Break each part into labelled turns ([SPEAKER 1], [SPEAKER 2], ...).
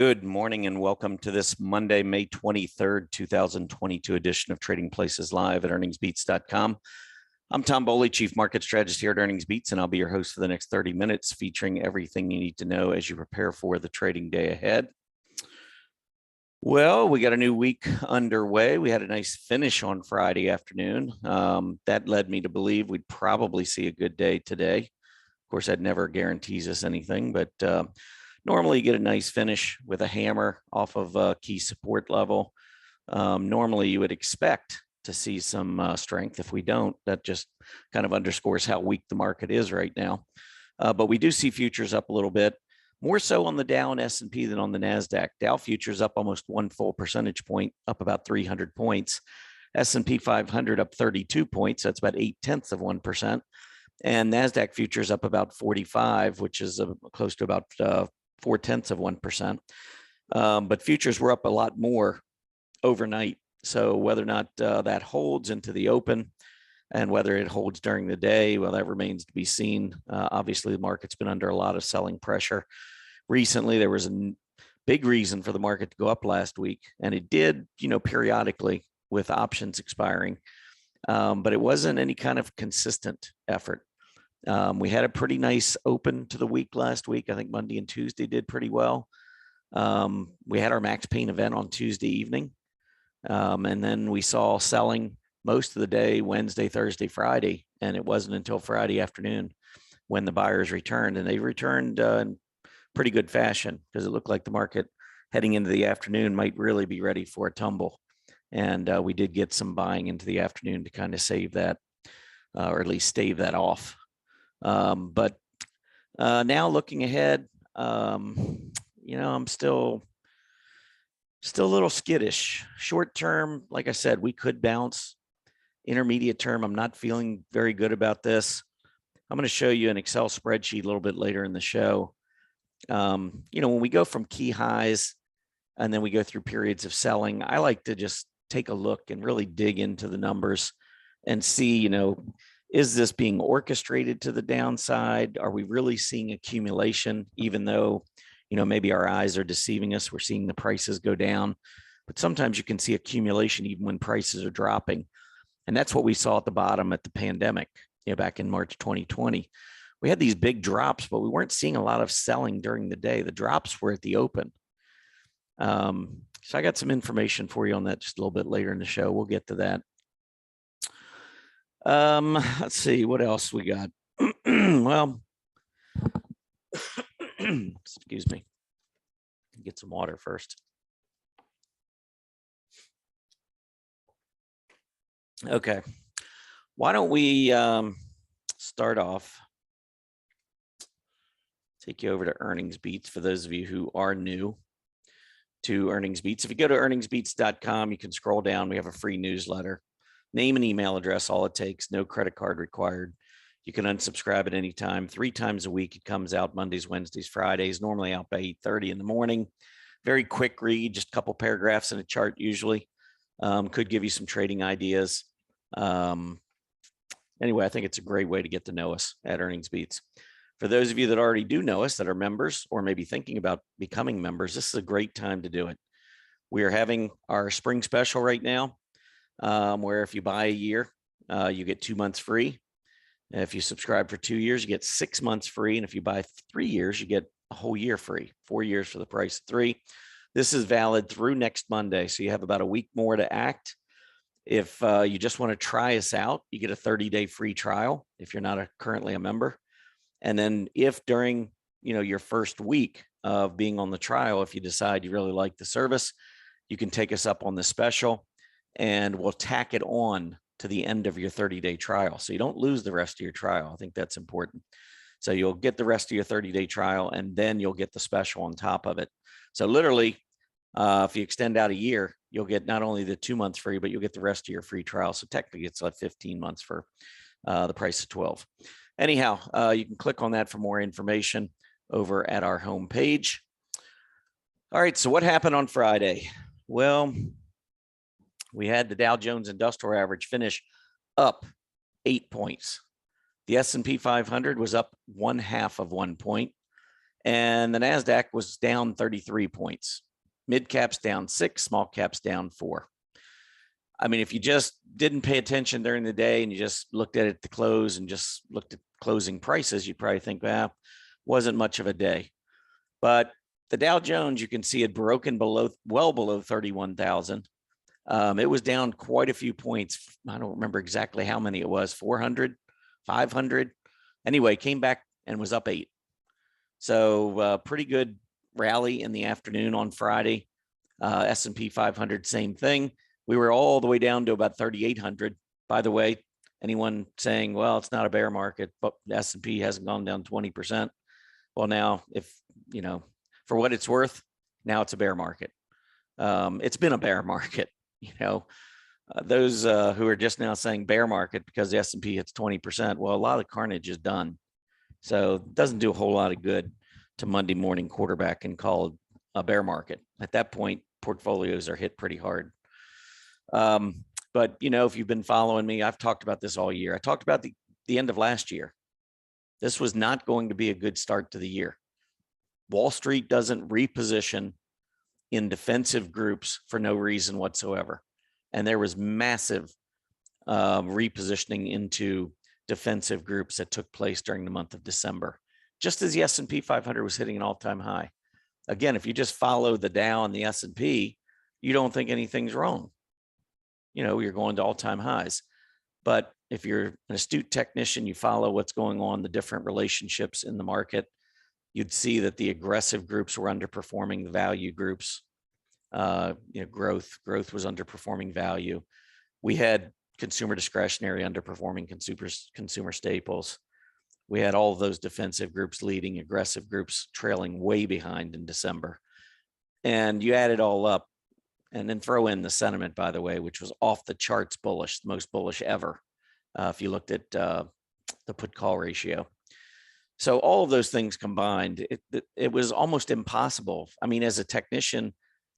[SPEAKER 1] Good morning and welcome to this Monday, May 23rd, 2022 edition of Trading Places Live at earningsbeats.com. I'm Tom Bowley, Chief Market Strategist here at Earnings Beats, and I'll be your host for the next 30 minutes featuring everything you need to know as you prepare for the trading day ahead. Well, we got a new week underway. We had a nice finish on Friday afternoon. That led me to believe we'd probably see a good day today. Of course, that never guarantees us anything, but normally you get a nice finish with a hammer off of a key support level. Normally you would expect to see some strength. If we don't, that just kind of underscores how weak the market is right now. But we do see futures up a little bit, more so on the Dow and S&P than on the NASDAQ. Dow futures up almost 1 full percentage point, up about 300 points. S&P 500 up 32 points. That's about 0.8%. And NASDAQ futures up about 45, which is close to about 0.4%. But futures were up a lot more overnight. So whether or not that holds into the open and whether it holds during the day, well, that remains to be seen. Obviously, the market's been under a lot of selling pressure. Recently, there was a big reason for the market to go up last week, and it did, periodically with options expiring. But it wasn't any kind of consistent effort. We had a pretty nice open to the week last week. I think Monday and Tuesday did pretty well. We had our Max Pain event on Tuesday evening. And then we saw selling most of the day, Wednesday, Thursday, Friday. And it wasn't until Friday afternoon when the buyers returned. And they returned in pretty good fashion because it looked like the market heading into the afternoon might really be ready for a tumble. And we did get some buying into the afternoon to kind of save that, or at least stave that off. But now looking ahead, I'm still a little skittish. Short term, like I said, we could bounce. Intermediate term, I'm not feeling very good about this. I'm going to show you an Excel spreadsheet a little bit later in the show. When we go from key highs and then we go through periods of selling, I like to just take a look and really dig into the numbers and see, is this being orchestrated to the downside? Are we really seeing accumulation, even though, maybe our eyes are deceiving us? We're seeing the prices go down, but sometimes you can see accumulation even when prices are dropping. And that's what we saw at the bottom at the pandemic, back in March 2020. We had these big drops, but we weren't seeing a lot of selling during the day. The drops were at the open. So I got some information for you on that just a little bit later in the show. We'll get to that. Let's see what else we got. Well, excuse me. Get some water first. Okay. Why don't we start off? Take you over to Earnings Beats for those of you who are new to Earnings Beats. If you go to earningsbeats.com, you can scroll down. We have a free newsletter. Name and email address, all it takes. No credit card required. You can unsubscribe at any time. 3 times a week. It comes out Mondays, Wednesdays, Fridays, normally out by 8:30 in the morning. Very quick read, just a couple paragraphs in a chart usually. Could give you some trading ideas. Anyway, I think it's a great way to get to know us at Earnings Beats. For those of you that already do know us, that are members or maybe thinking about becoming members, this is a great time to do it. We are having our spring special right now, where if you buy a year, you get 2 months free. If you subscribe for 2 years, you get 6 months free. And if you buy 3 years, you get a whole year free, 4 years for the price of 3. This is valid through next Monday. So you have about a week more to act. If you just want to try us out, you get a 30-day free trial if you're not currently a member. And then if during your first week of being on the trial, if you decide you really like the service, you can take us up on the special and we'll tack it on to the end of your 30-day trial. So you don't lose the rest of your trial. I think that's important. So you'll get the rest of your 30-day trial and then you'll get the special on top of it. So literally, if you extend out a year, you'll get not only the 2 months free, but you'll get the rest of your free trial. So technically it's like 15 months for the price of 12. Anyhow, you can click on that for more information over at our homepage. All right, so what happened on Friday? Well, we had the Dow Jones Industrial Average finish up 8 points. The S&P 500 was up 0.5 of 1 point. And the NASDAQ was down 33 points. Mid caps down 6, small caps down 4. I mean, if you just didn't pay attention during the day and you just looked at it at the close and just looked at closing prices, you'd probably think, well, wasn't much of a day. But the Dow Jones, you can see, had broken well below 31,000. It was down quite a few points. I don't remember exactly how many it was, 400, 500. Anyway, came back and was up 8. So pretty good rally in the afternoon on Friday. S&P 500, same thing. We were all the way down to about 3,800. By the way, anyone saying, well, it's not a bear market, but the S&P hasn't gone down 20%. Well, now, if, you know, for what it's worth, now it's a bear market. It's been a bear market, you know. Those who are just now saying bear market because the S&P hits 20%, well, a lot of the carnage is done. So it doesn't do a whole lot of good to Monday morning quarterback and call it a bear market. At that point, portfolios are hit pretty hard. But, you know, if you've been following me, I've talked about this all year. I talked about the end of last year. This was not going to be a good start to the year. Wall Street doesn't reposition in defensive groups for no reason whatsoever. And there was massive repositioning into defensive groups that took place during the month of December, just as the S&P 500 was hitting an all-time high. Again, if you just follow the Dow and the S&P, you don't think anything's wrong. You know, you're going to all-time highs. But if you're an astute technician, you follow what's going on, the different relationships in the market, you'd see that the aggressive groups were underperforming the value groups. You know, growth was underperforming value. We had consumer discretionary underperforming consumer staples. We had all of those defensive groups leading, aggressive groups trailing way behind in December. And you add it all up and then throw in the sentiment, by the way, which was off the charts bullish, the most bullish ever. If you looked at the put call ratio. So all of those things combined, it was almost impossible. I mean, as a technician,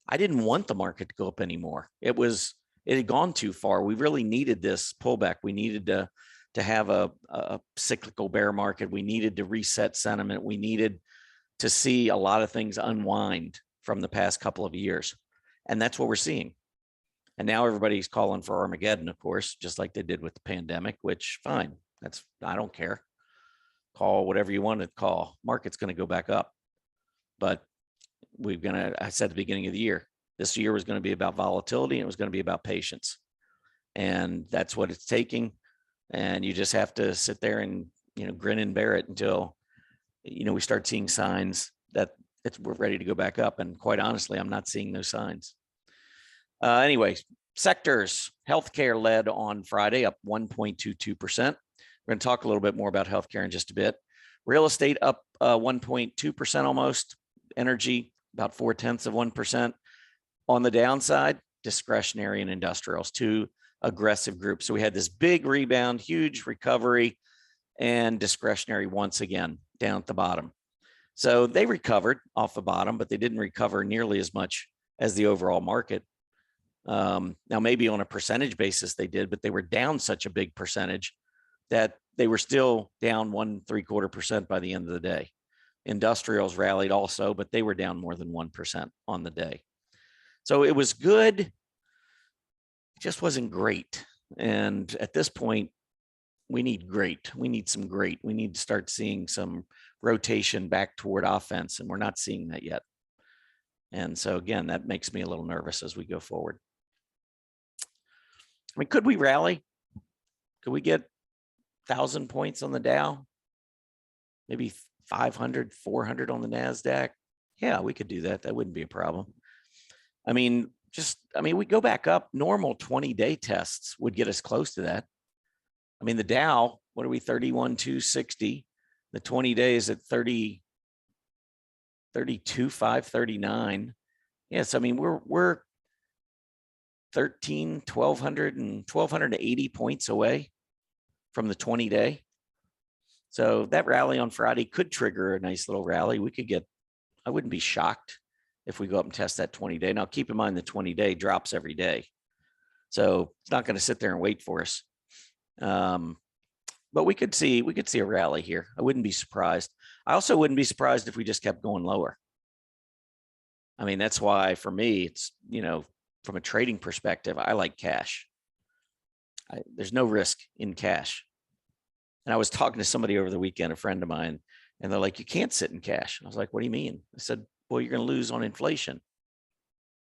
[SPEAKER 1] I didn't want the market to go up anymore. It had gone too far. We really needed this pullback. We needed to have a cyclical bear market. We needed to reset sentiment. We needed to see a lot of things unwind from the past couple of years. And that's what we're seeing. And now everybody's calling for Armageddon, of course, just like they did with the pandemic, which fine. I don't care. Call whatever you want to call. Market's going to go back up. But I said at the beginning of the year, this year was going to be about volatility and it was going to be about patience. And that's what it's taking. And you just have to sit there and, you know, grin and bear it until, you know, we start seeing signs that we're ready to go back up. And quite honestly, I'm not seeing those signs. Anyway, sectors, healthcare led on Friday, up 1.22%. We're going to talk a little bit more about healthcare in just a bit. Real estate up 1.2% almost. Energy about 0.4%. On the downside, discretionary and industrials, two aggressive groups. So we had this big rebound, huge recovery, and discretionary once again down at the bottom. So they recovered off the bottom, but they didn't recover nearly as much as the overall market. Now, maybe on a percentage basis they did, but they were down such a big percentage that they were still down 1.75% by the end of the day. Industrials rallied also, but they were down more than 1% on the day. So it was good. It just wasn't great. And at this point, we need great. We need some great. We need to start seeing some rotation back toward offense, and we're not seeing that yet. And so again, that makes me a little nervous as we go forward. I mean, could we rally? Could we get 1,000 points on the Dow? Maybe 500, 400 on the NASDAQ? Yeah, we could do that. That wouldn't be a problem. I mean, we go back up. Normal 20-day tests would get us close to that. I mean, the Dow, what are we, 31,260? The 20 days at 32,539. Yes, I mean, we're 1,200 and 1,280 points away from the 20-day. So that rally on Friday could trigger a nice little rally. We could get, I wouldn't be shocked if we go up and test that 20-day. Now, keep in mind the 20-day drops every day. So it's not going to sit there and wait for us. but we could see a rally here. I wouldn't be surprised. I also wouldn't be surprised if we just kept going lower. I mean, that's why for me, it's, from a trading perspective, I like cash. There's no risk in cash. And I was talking to somebody over the weekend, a friend of mine, and they're like, you can't sit in cash. And I was like, what do you mean? I said, well, you're going to lose on inflation.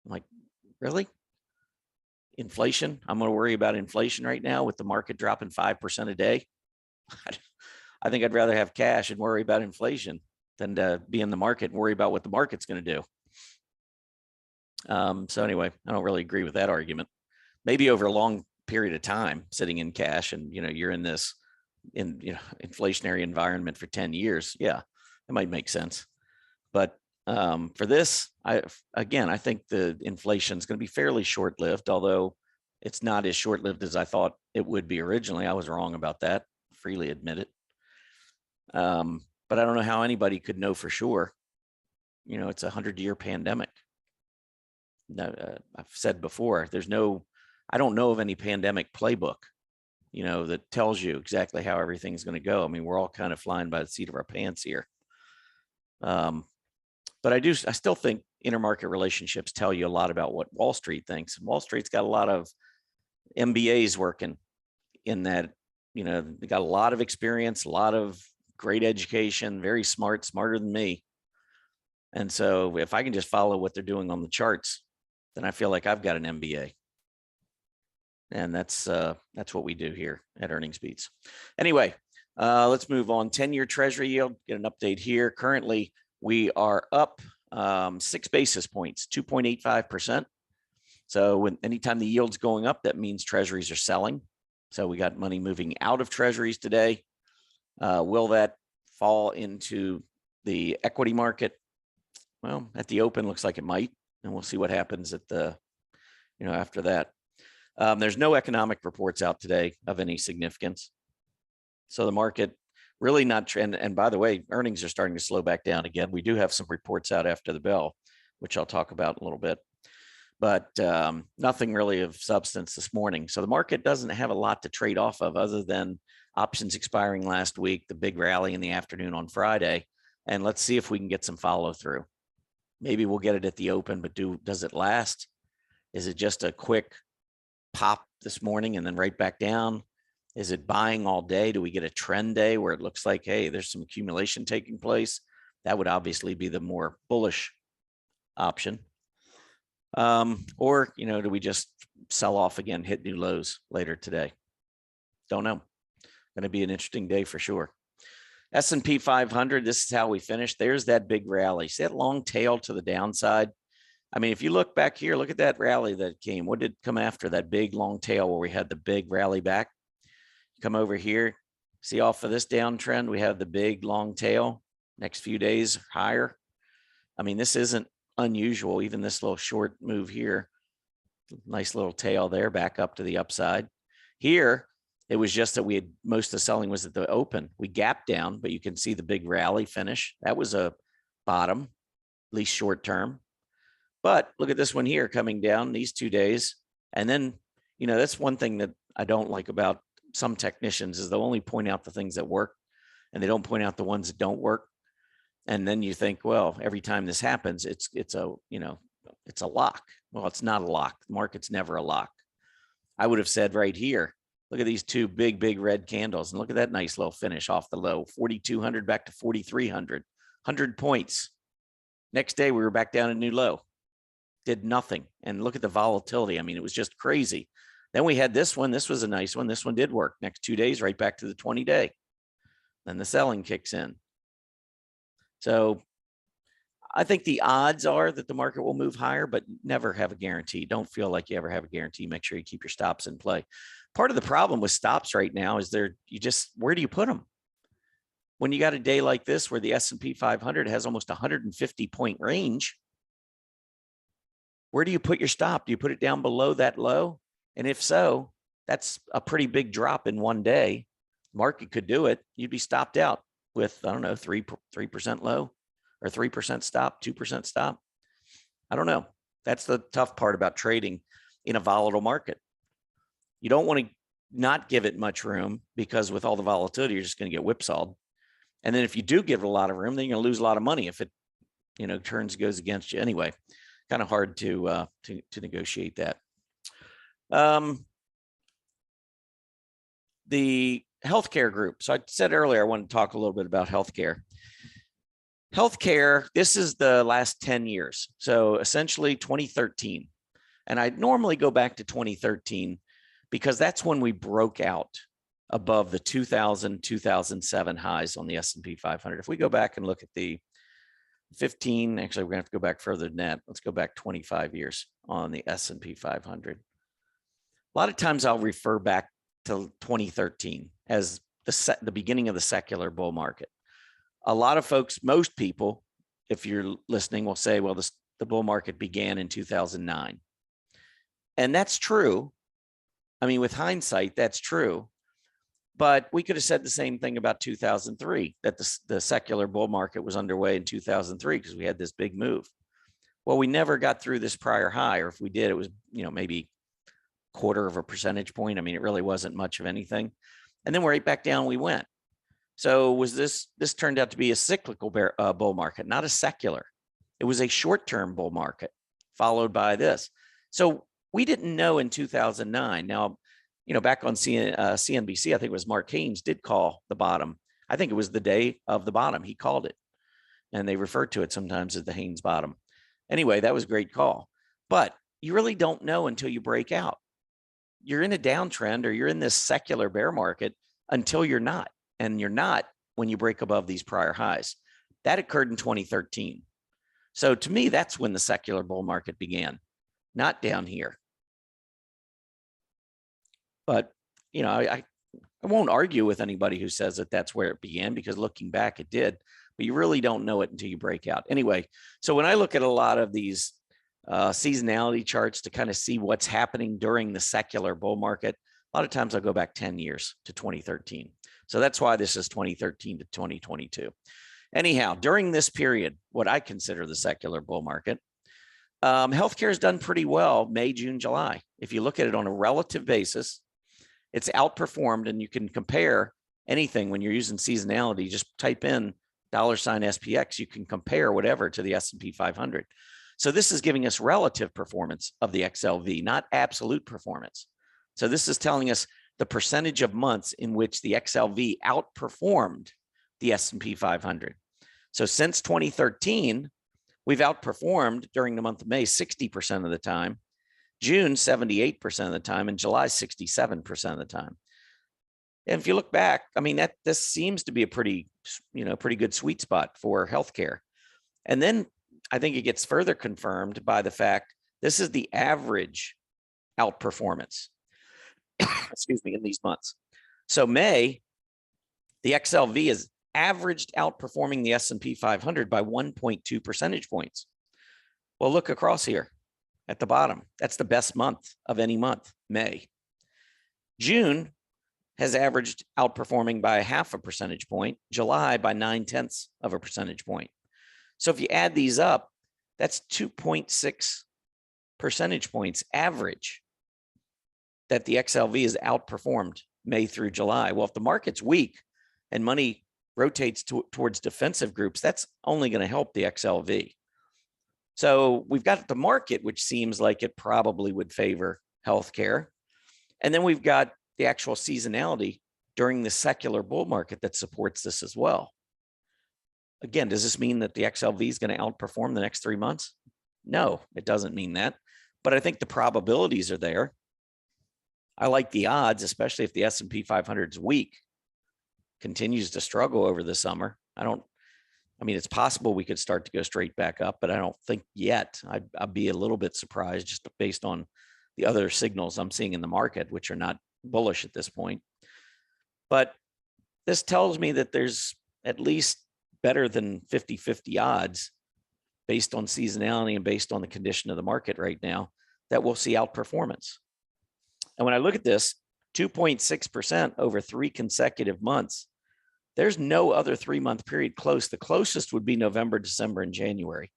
[SPEAKER 1] I'm like, really? Inflation? I'm going to worry about inflation right now with the market dropping 5% a day. I think I'd rather have cash and worry about inflation than to be in the market and worry about what the market's going to do. So anyway, I don't really agree with that argument. Maybe over a long period of time sitting in cash and, you're in this inflationary environment for 10 years. Yeah, it might make sense. But for this, I think the inflation is going to be fairly short-lived, although it's not as short-lived as I thought it would be originally. I was wrong about that, freely admit it. But I don't know how anybody could know for sure. It's a 100-year pandemic. I've said before, I don't know of any pandemic playbook, that tells you exactly how everything's going to go. I mean, we're all kind of flying by the seat of our pants here. But I still think intermarket relationships tell you a lot about what Wall Street thinks. Wall Street's got a lot of MBAs working in that, they got a lot of experience, a lot of great education, very smart, smarter than me. And so if I can just follow what they're doing on the charts, then I feel like I've got an MBA. And that's what we do here at Earnings Beats. Anyway, let's move on. 10-year Treasury yield, get an update here. Currently, we are up 6 basis points, 2.85%. So anytime the yield's going up, that means treasuries are selling. So we got money moving out of treasuries today. Will that fall into the equity market? Well, at the open, looks like it might, and we'll see what happens at the, after that. There's no economic reports out today of any significance. So the market really not trend. And by the way, earnings are starting to slow back down again. We do have some reports out after the bell, which I'll talk about in a little bit, but nothing really of substance this morning. So the market doesn't have a lot to trade off of other than options expiring last week, the big rally in the afternoon on Friday. And let's see if we can get some follow through. Maybe we'll get it at the open, but does it last? Is it just a quick pop this morning and then right back down? Is it buying all day? Do we get a trend day where it looks like, hey, there's some accumulation taking place? That would obviously be the more bullish option. Or, do we just sell off again, hit new lows later today? Don't know. Going to be an interesting day for sure. S&P 500, this is how we finished. There's that big rally. See that long tail to the downside? I mean, if you look back here, look at that rally that came. What did come after that big long tail where we had the big rally back? Come over here, see off of this downtrend, we have the big long tail. Next few days higher. I mean, this isn't unusual. Even this little short move here, nice little tail there, back up to the upside. Here, it was just that we had most of the selling was at the open. We gapped down, but you can see the big rally finish. That was a bottom, at least short term. But look at this one here coming down these 2 days. And then, that's one thing that I don't like about some technicians is they'll only point out the things that work and they don't point out the ones that don't work. And then you think, well, every time this happens, it's a lock. Well, it's not a lock. The market's never a lock. I would have said right here, look at these two big red candles and look at that nice little finish off the low, 4,200 back to 4,300, 100 points. Next day, we were back down a new low, did nothing. And look at the volatility. I mean, it was just crazy. Then we had this one. This was a nice one. This one did work. Next 2 days, right back to the 20-day. Then the selling kicks in. So I think the odds are that the market will move higher, but never have a guarantee. Don't feel like you ever have a guarantee. Make sure you keep your stops in play. Part of the problem with stops right now is where do you put them? When you got a day like this where the S&P 500 has almost 150 point range, where do you put your stop? Do you put it down below that low? And if so, that's a pretty big drop in one day. Market could do it. You'd be stopped out with, I don't know, 3% low or 3% stop, 2% stop. I don't know. That's the tough part about trading in a volatile market. You don't want to not give it much room, because with all the volatility, you're just going to get whipsawed. And then if you do give it a lot of room, then you're going to lose a lot of money if it, goes against you anyway. Kind of hard to negotiate that. The healthcare group. So I said earlier, I want to talk a little bit about healthcare. Healthcare, this is the last 10 years. So essentially 2013. And I'd normally go back to 2013 because that's when we broke out above the 2000, 2007 highs on the S&P 500. If we go back and look at the 15, actually, we're going to have to go back further than that. Let's go back 25 years on the S&P 500. A lot of times I'll refer back to 2013 as the beginning of the secular bull market. A lot of folks, most people, if you're listening, will say, well, the bull market began in 2009. And that's true. I mean, with hindsight, that's true. But we could have said the same thing about 2003, that the secular bull market was underway in 2003 because we had this big move. Well, we never got through this prior high, or if we did, it was, maybe quarter of a percentage point. I mean, it really wasn't much of anything. And then right back down we went. So was this turned out to be a cyclical bull market, not a secular. It was a short-term bull market followed by this. So we didn't know in 2009. Now, back on CNBC, I think it was Mark Haynes did call the bottom. I think it was the day of the bottom. He called it, and they refer to it sometimes as the Haynes bottom. Anyway, that was a great call. But you really don't know until you break out. You're in a downtrend, or you're in this secular bear market until you're not. And you're not when you break above these prior highs. That occurred in 2013. So to me, that's when the secular bull market began, not down here. But, I won't argue with anybody who says that that's where it began, because looking back, it did. But you really don't know it until you break out. Anyway, so when I look at a lot of these seasonality charts to kind of see what's happening during the secular bull market, a lot of times I'll go back 10 years to 2013. So that's why this is 2013 to 2022. Anyhow, during this period, what I consider the secular bull market, healthcare has done pretty well May, June, July. If you look at it on a relative basis, it's outperformed, and you can compare anything when you're using seasonality. Just type in $SPX. You can compare whatever to the S&P 500. So this is giving us relative performance of the XLV, not absolute performance. So this is telling us the percentage of months in which the XLV outperformed the S&P 500. So since 2013, we've outperformed during the month of May 60% of the time, June 78% of the time, and July 67% of the time. And if you look back, I mean, this seems to be a pretty good sweet spot for healthcare. And then I think it gets further confirmed by the fact this is the average outperformance. Excuse me, in these months. So May, the XLV is averaged outperforming the S&P 500 by 1.2 percentage points. Well, look across here at the bottom. That's the best month of any month, May. June has averaged outperforming by 0.5 percentage point, July by 0.9 of a percentage point. So if you add these up, that's 2.6 percentage points average that the XLV has outperformed May through July. Well, if the market's weak and money rotates towards defensive groups, that's only going to help the XLV. So we've got the market, which seems like it probably would favor healthcare. And then we've got the actual seasonality during the secular bull market that supports this as well. Again, does this mean that the XLV is going to outperform the next 3 months? No, it doesn't mean that. But I think the probabilities are there. I like the odds, especially if the S&P 500 is weak, continues to struggle over the summer. I mean, it's possible we could start to go straight back up, but I don't think yet. I'd be a little bit surprised just based on the other signals I'm seeing in the market, which are not bullish at this point. But this tells me that there's at least better than 50-50 odds based on seasonality and based on the condition of the market right now that we'll see outperformance. And when I look at this, 2.6% over 3 consecutive months, there's no other 3-month period close. The closest would be November, December, and January,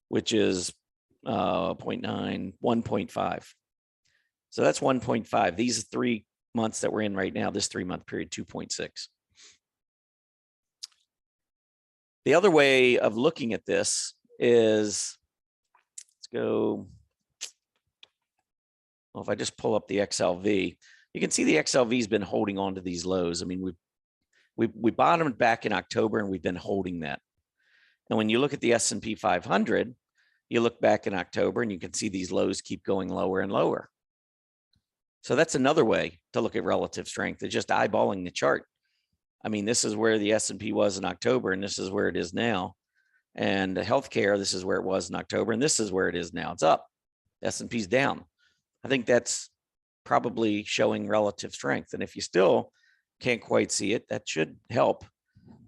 [SPEAKER 1] which is 0.9, 1.5. So that's 1.5. These 3 months that we're in right now, this 3-month period, 2.6. The other way of looking at this is, let's go, well, if I just pull up the XLV, you can see the XLV has been holding on to these lows. I mean, we bottomed back in October and we've been holding that. And when you look at the S&P 500, you look back in October and you can see these lows keep going lower and lower. So that's another way to look at relative strength. It's just eyeballing the chart. I mean, this is where the S&P was in October, and this is where it is now. And the healthcare, this is where it was in October, and this is where it is now. It's up. The S&P's down. I think that's probably showing relative strength. And if you still can't quite see it, that should help.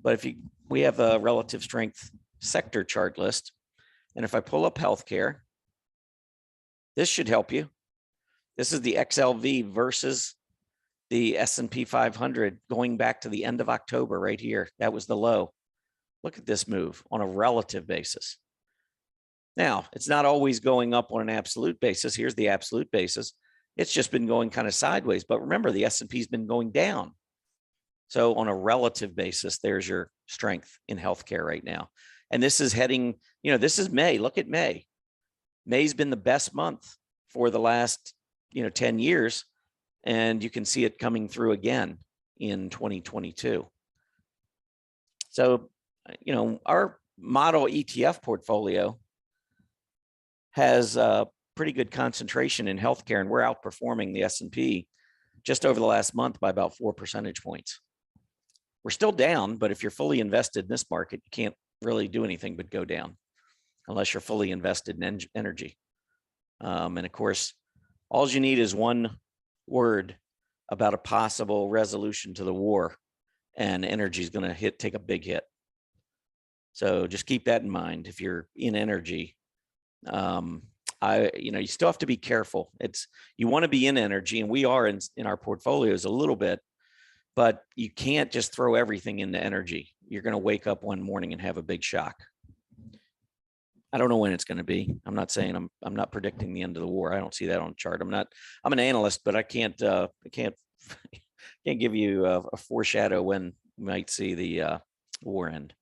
[SPEAKER 1] But we have a relative strength sector chart list. And if I pull up healthcare, this should help you. This is the XLV versus the S&P 500 going back to the end of October right here. That was the low. Look at this move on a relative basis. Now, it's not always going up on an absolute basis. Here's the absolute basis. It's just been going kind of sideways. But remember, the S&P has been going down. So on a relative basis, there's your strength in healthcare right now. And this is heading, this is May. Look at May. May's been the best month for the last, 10 years. And you can see it coming through again in 2022. So, our model ETF portfolio has a pretty good concentration in healthcare, and we're outperforming the S&P just over the last month by about 4 percentage points. We're still down, but if you're fully invested in this market, you can't really do anything but go down unless you're fully invested in energy. And of course, all you need is one word about a possible resolution to the war, and energy is going to take a big hit. So just keep that in mind if you're in energy. You still have to be careful. You want to be in energy, and we are in our portfolios a little bit, but you can't just throw everything into energy. You're going to wake up one morning and have a big shock. I don't know when it's going to be. I'm not saying I'm not predicting the end of the war. I don't see that on the chart. I'm an analyst, but I can't give you a foreshadow when we might see the war end.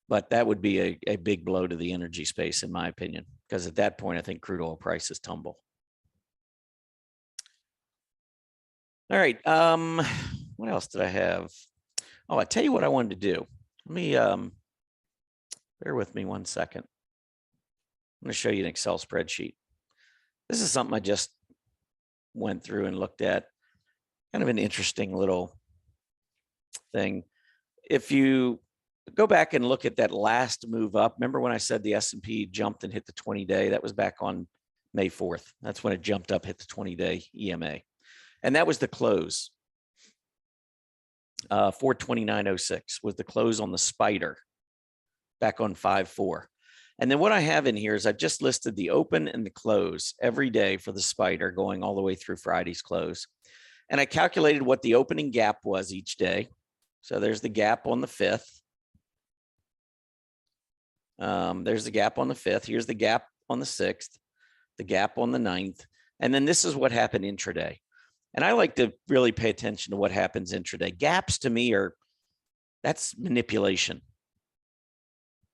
[SPEAKER 1] But that would be a big blow to the energy space, in my opinion, because at that point, I think crude oil prices tumble. All right. What else did I have? Oh, I tell you what I wanted to do. Let me bear with me one second. I'm going to show you an Excel spreadsheet. This is something I just went through and looked at. Kind of an interesting little thing. If you go back and look at that last move up, remember when I said the S&P jumped and hit the 20-day? That was back on May 4th. That's when it jumped up, hit the 20-day EMA. And that was the close. 429.06 was the close on the spider back on 5/4. And then what I have in here is I've just listed the open and the close every day for the spider going all the way through Friday's close. And I calculated what the opening gap was each day. So there's the gap on the 5th. There's the gap on the 5th. Here's the gap on the 6th, the gap on the 9th. And then this is what happened intraday. And I like to really pay attention to what happens intraday. Gaps to me that's manipulation.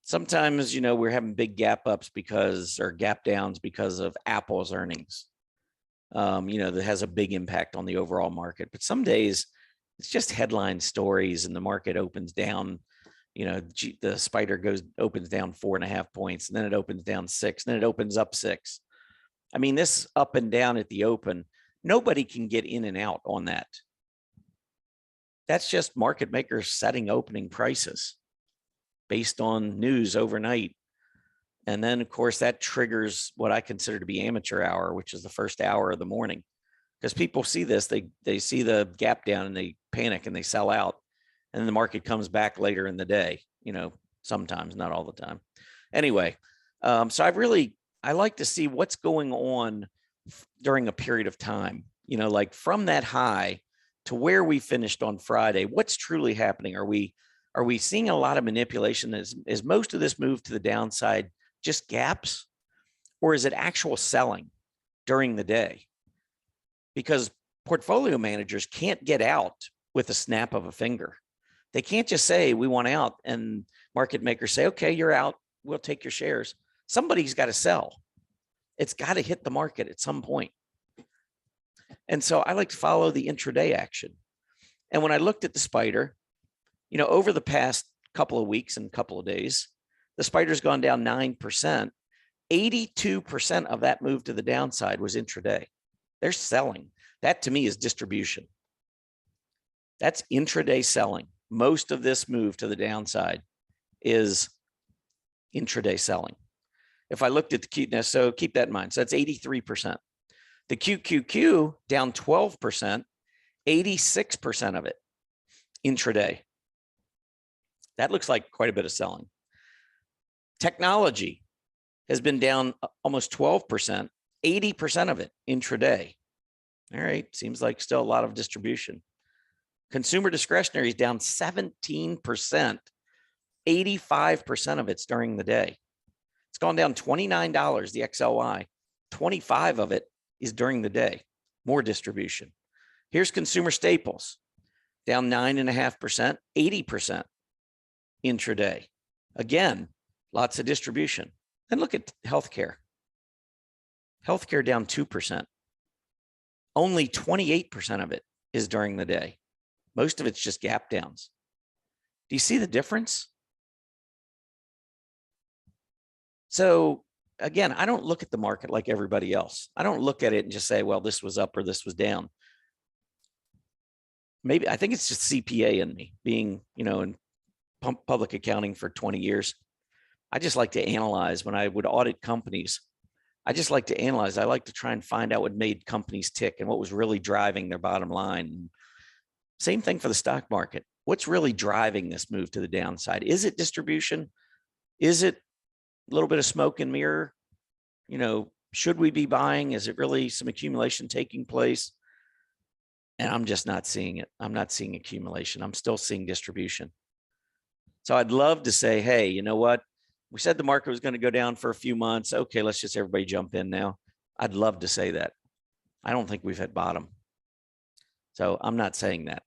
[SPEAKER 1] Sometimes, we're having big gap ups or gap downs because of Apple's earnings. That has a big impact on the overall market. But some days it's just headline stories and the market opens down. The spider opens down 4.5 points, and then it opens down 6, and then it opens up 6. I mean, this up and down at the open, nobody can get in and out on that. That's just market makers setting opening prices based on news overnight. And then, of course, that triggers what I consider to be amateur hour, which is the first hour of the morning. Because people see this, they see the gap down and they panic and they sell out. And then the market comes back later in the day, sometimes, not all the time. Anyway, so I like to see what's going on during a period of time, like from that high to where we finished on Friday. What's truly happening? Are we seeing a lot of manipulation? Is most of this move to the downside just gaps, or is it actual selling during the day? Because portfolio managers can't get out with a snap of a finger. They can't just say, we want out, and market makers say, okay, you're out, we'll take your shares. Somebody's got to sell. It's got to hit the market at some point. And so I like to follow the intraday action. And when I looked at the spider, over the past couple of weeks and couple of days, the spider's gone down 9%. 82% of that move to the downside was intraday. They're selling. That to me is distribution. That's intraday selling. Most of this move to the downside is intraday selling. If I looked at the Q, so keep that in mind. So that's 83%. The QQQ down 12%, 86% of it intraday. That looks like quite a bit of selling. Technology has been down almost 12%, 80% of it intraday. All right, seems like still a lot of distribution. Consumer discretionary is down 17%, 85% of it's during the day. It's gone down $29, the XLY, 25 of it is during the day, more distribution. Here's consumer staples, down 9.5%, 80% intraday. Again, lots of distribution. Then look at healthcare. Healthcare down 2%. Only 28% of it is during the day. Most of it's just gap downs. Do you see the difference? So again, I don't look at the market like everybody else. I don't look at it and just say, well, this was up or this was down. Maybe I think it's just CPA in me, being, in public accounting for 20 years. I just like to analyze. When I would audit companies, I just like to analyze. I like to try and find out what made companies tick and what was really driving their bottom line. Same thing for the stock market. What's really driving this move to the downside? Is it distribution? Is it a little bit of smoke and mirror? Should we be buying? Is it really some accumulation taking place? And I'm just not seeing it. I'm not seeing accumulation. I'm still seeing distribution. So I'd love to say, hey, you know what? We said the market was going to go down for a few months. Okay, let's just everybody jump in now. I'd love to say that. I don't think we've hit bottom. So I'm not saying that.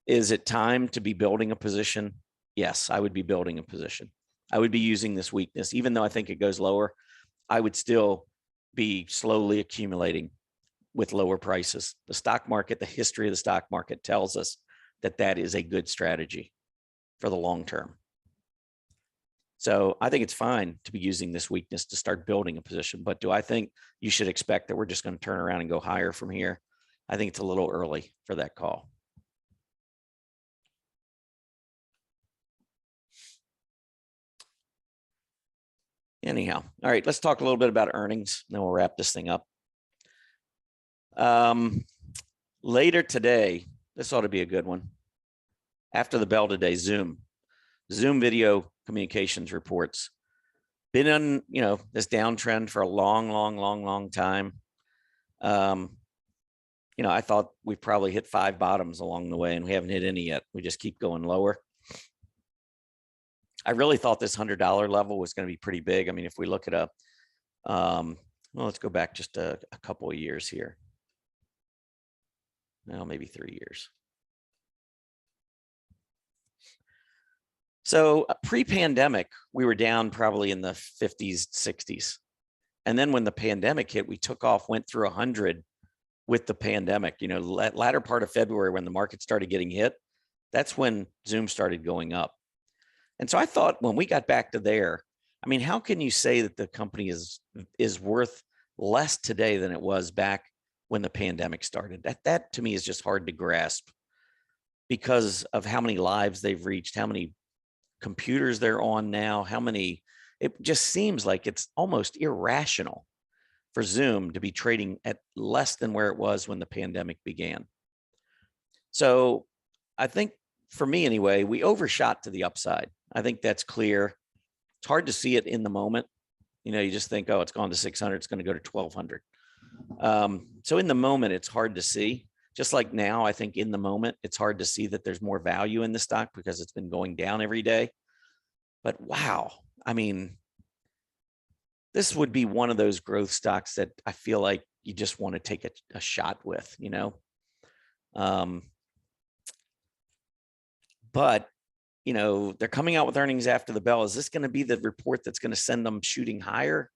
[SPEAKER 1] Is it time to be building a position? Yes, I would be building a position. I would be using this weakness. Even though I think it goes lower, I would still be slowly accumulating with lower prices. The stock market, the history of the stock market tells us that that is a good strategy for the long term. So I think it's fine to be using this weakness to start building a position. But do I think you should expect that we're just going to turn around and go higher from here? I think it's a little early for that call. Anyhow, all right, let's talk a little bit about earnings, then we'll wrap this thing up. Later today, this ought to be a good one. After the bell today, Zoom video communications reports. Been on, this downtrend for a long time. I thought we probably hit 5 bottoms along the way, and we haven't hit any yet. We just keep going lower. I really thought this $100 level was going to be pretty big. I mean, if we look at well, let's go back just a couple of years here. Well, maybe 3 years. So pre-pandemic, we were down probably in the 50s, 60s. And then when the pandemic hit, we took off, went through 100 with the pandemic. Latter part of February, when the market started getting hit, that's when Zoom started going up. And so I thought when we got back to there, I mean, how can you say that the company is worth less today than it was back when the pandemic started? That to me is just hard to grasp because of how many lives they've reached, how many computers they're on now, it just seems like it's almost irrational for Zoom to be trading at less than where it was when the pandemic began. So I think for me anyway, we overshot to the upside. I think that's clear. It's hard to see it in the moment. You just think, oh, it's gone to 600, it's going to go to 1200. So in the moment, it's hard to see. Just like now, I think in the moment, it's hard to see that there's more value in the stock because it's been going down every day. But wow, I mean, this would be one of those growth stocks that I feel like you just want to take a shot with, but they're coming out with earnings after the bell. Is this going to be the report that's going to send them shooting higher?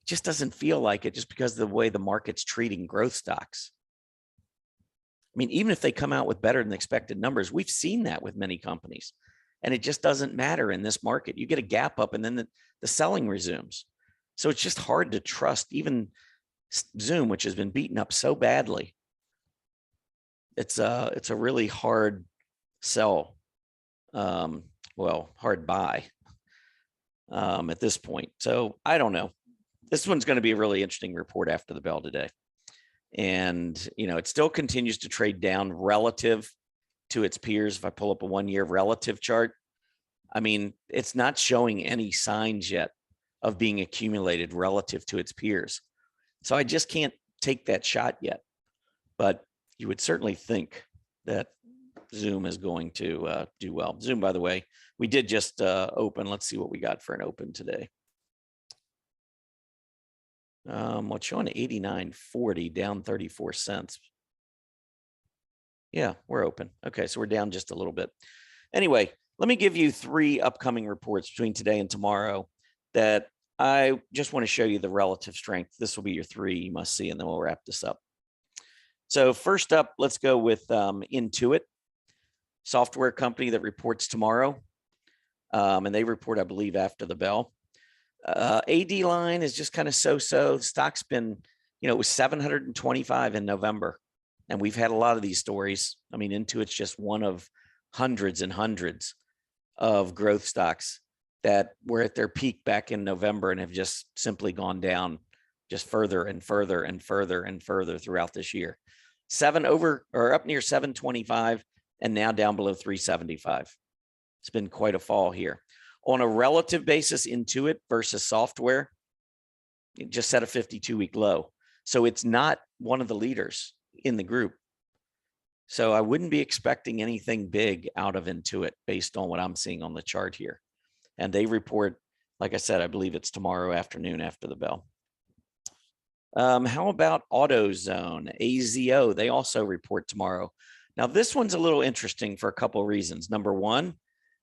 [SPEAKER 1] It just doesn't feel like it, just because of the way the market's treating growth stocks. I mean, even if they come out with better than expected numbers, we've seen that with many companies, and it just doesn't matter in this market. You get a gap up and then the selling resumes. So it's just hard to trust even Zoom, which has been beaten up so badly. It's a really hard sell. Hard buy at this point. So I don't know. This one's going to be a really interesting report after the bell today. And, it still continues to trade down relative to its peers. If I pull up a 1-year relative chart, I mean, it's not showing any signs yet of being accumulated relative to its peers. So I just can't take that shot yet. But you would certainly think that Zoom is going to do well. Zoom, by the way, we did just open. Let's see what we got for an open today. What's showing 89.40, down 34 cents. Yeah, we're open. Okay, so we're down just a little bit. Anyway, let me give you 3 upcoming reports between today and tomorrow that I just want to show you the relative strength. This will be your 3 you must see, and then we'll wrap this up. So first up, let's go with Intuit, software company that reports tomorrow. And they report, I believe, after the bell. AD line is just kind of so-so. The stock's been, it was 725 in November. And we've had a lot of these stories. I mean, Intuit's just one of hundreds and hundreds of growth stocks that were at their peak back in November and have just simply gone down just further and further and further and further throughout this year. Up near 725 and now down below 375. It's been quite a fall here. On a relative basis, Intuit versus software, it just set a 52-week low. So it's not one of the leaders in the group. So I wouldn't be expecting anything big out of Intuit based on what I'm seeing on the chart here. And they report, like I said, I believe it's tomorrow afternoon after the bell. How about AutoZone, AZO? They also report tomorrow. Now, this one's a little interesting for a couple of reasons. Number one,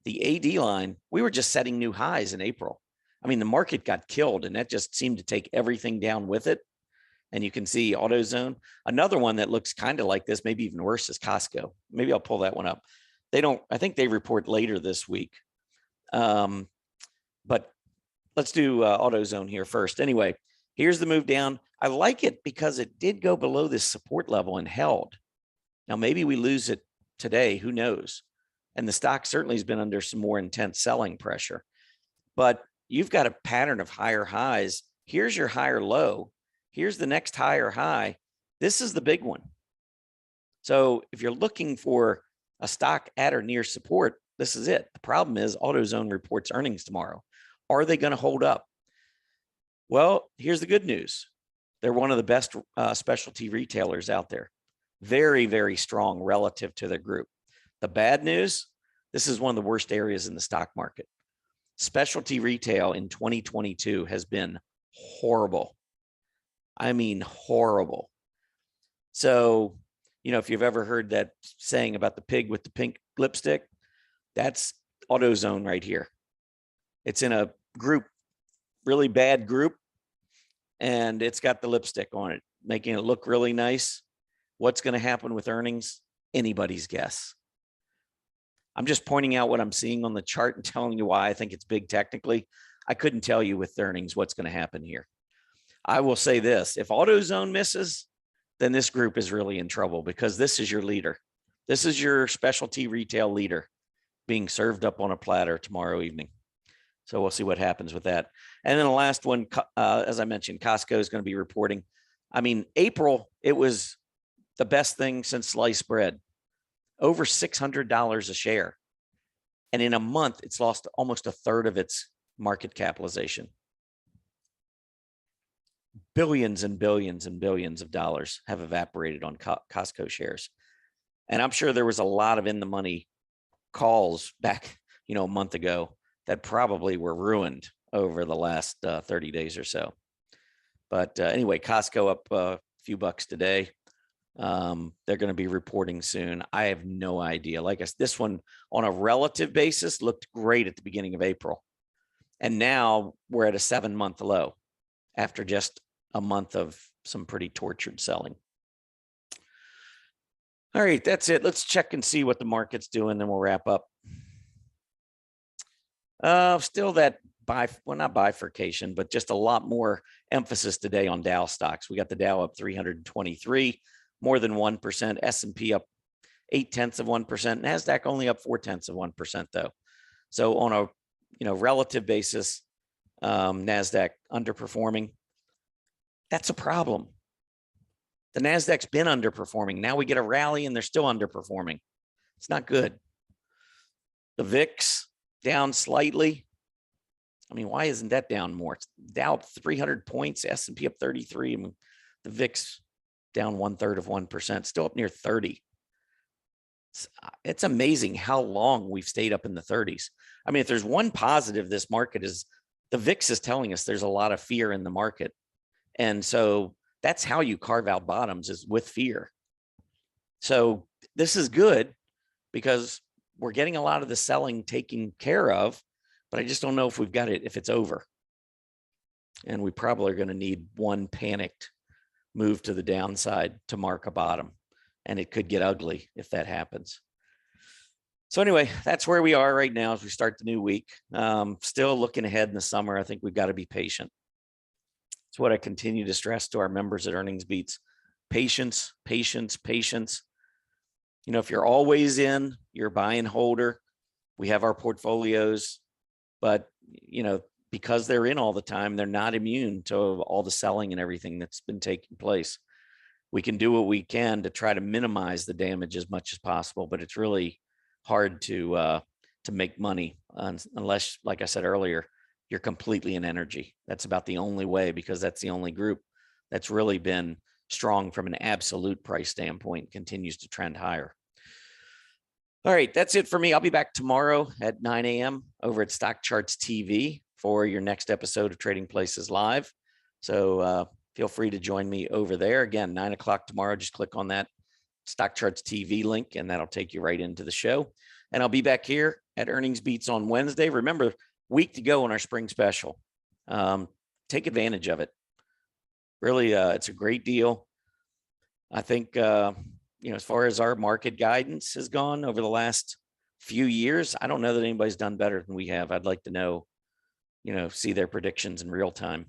[SPEAKER 1] the AD line, we were just setting new highs in April. I mean, the market got killed, and that just seemed to take everything down with it. And you can see AutoZone. Another one that looks kind of like this, maybe even worse, is Costco. Maybe I'll pull that one up. I think they report later this week. But let's do AutoZone here first. Anyway, here's the move down. I like it because it did go below this support level and held. Now, maybe we lose it today. Who knows? And the stock certainly has been under some more intense selling pressure. But you've got a pattern of higher highs. Here's your higher low. Here's the next higher high. This is the big one. So if you're looking for a stock at or near support, this is it. The problem is AutoZone reports earnings tomorrow. Are they going to hold up? Well, here's the good news. They're one of the best specialty retailers out there. Very, very strong relative to their group. The bad news, this is one of the worst areas in the stock market. Specialty retail in 2022 has been horrible. I mean, horrible. So, if you've ever heard that saying about the pig with the pink lipstick, that's AutoZone right here. It's in a group, really bad group, and it's got the lipstick on it, making it look really nice. What's going to happen with earnings? Anybody's guess. I'm just pointing out what I'm seeing on the chart and telling you why I think it's big technically. I couldn't tell you with earnings what's going to happen here. I will say this, if AutoZone misses, then this group is really in trouble because this is your leader. This is your specialty retail leader being served up on a platter tomorrow evening. So we'll see what happens with that. And then the last one, as I mentioned, Costco is going to be reporting. I mean, April, it was the best thing since sliced bread. Over $600 a share. And in a month, it's lost almost a third of its market capitalization. Billions and billions and billions of dollars have evaporated on Costco shares. And I'm sure there was a lot of in the money calls back, a month ago that probably were ruined over the last 30 days or so. But anyway, Costco up few bucks today. They're going to be reporting soon. I have no idea. Like I said, this one on a relative basis looked great at the beginning of April. And now we're at a 7-month low after just a month of some pretty tortured selling. All right, that's it. Let's check and see what the market's doing, then we'll wrap up. Still that not bifurcation, but just a lot more emphasis today on Dow stocks. We got the Dow up 323, more than 1%, S&P up 0.8%, NASDAQ only up 0.4% though. So on a relative basis, NASDAQ underperforming. That's a problem. The NASDAQ's been underperforming. Now we get a rally and they're still underperforming. It's not good. The VIX down slightly. I mean, why isn't that down more? It's Dow up 300 points, S&P up 33. I mean, the VIX down 1/3%, still up near 30. It's amazing how long we've stayed up in the 30s. I mean, if there's one positive this market is, the VIX is telling us there's a lot of fear in the market. And so that's how you carve out bottoms, is with fear. So this is good because we're getting a lot of the selling taken care of, but I just don't know if we've got it, if it's over. And we probably are going to need one panicked move to the downside to mark a bottom. And it could get ugly if that happens. So anyway, that's where we are right now as we start the new week. Still looking ahead in the summer. I think we've got to be patient. It's what I continue to stress to our members at Earnings Beats. Patience, patience, patience. If you're always in, you're a buy and holder. We have our portfolios, but because they're in all the time, they're not immune to all the selling and everything that's been taking place. We can do what we can to try to minimize the damage as much as possible, but it's really hard to make money unless, like I said earlier, you're completely in energy. That's about the only way, because that's the only group that's really been strong from an absolute price standpoint, continues to trend higher. All right, that's it for me. I'll be back tomorrow at 9 a.m. over at Stock Charts TV for your next episode of Trading Places Live. So feel free to join me over there. Again, 9 o'clock tomorrow. Just click on that Stock Charts TV link, and that'll take you right into the show. And I'll be back here at Earnings Beats on Wednesday. Remember, week to go on our spring special. Take advantage of it. Really, it's a great deal. I think, as far as our market guidance has gone over the last few years, I don't know that anybody's done better than we have. I'd like to know, see their predictions in real time.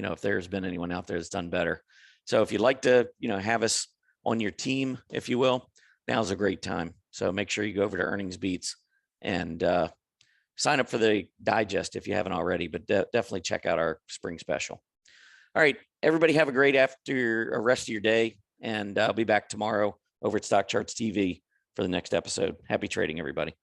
[SPEAKER 1] If there's been anyone out there that's done better. So if you'd like to, have us on your team, if you will, now's a great time. So make sure you go over to Earnings Beats and sign up for the digest if you haven't already, but definitely check out our spring special. All right, everybody have a great rest of your day, and I'll be back tomorrow over at Stock Charts TV for the next episode. Happy trading, everybody.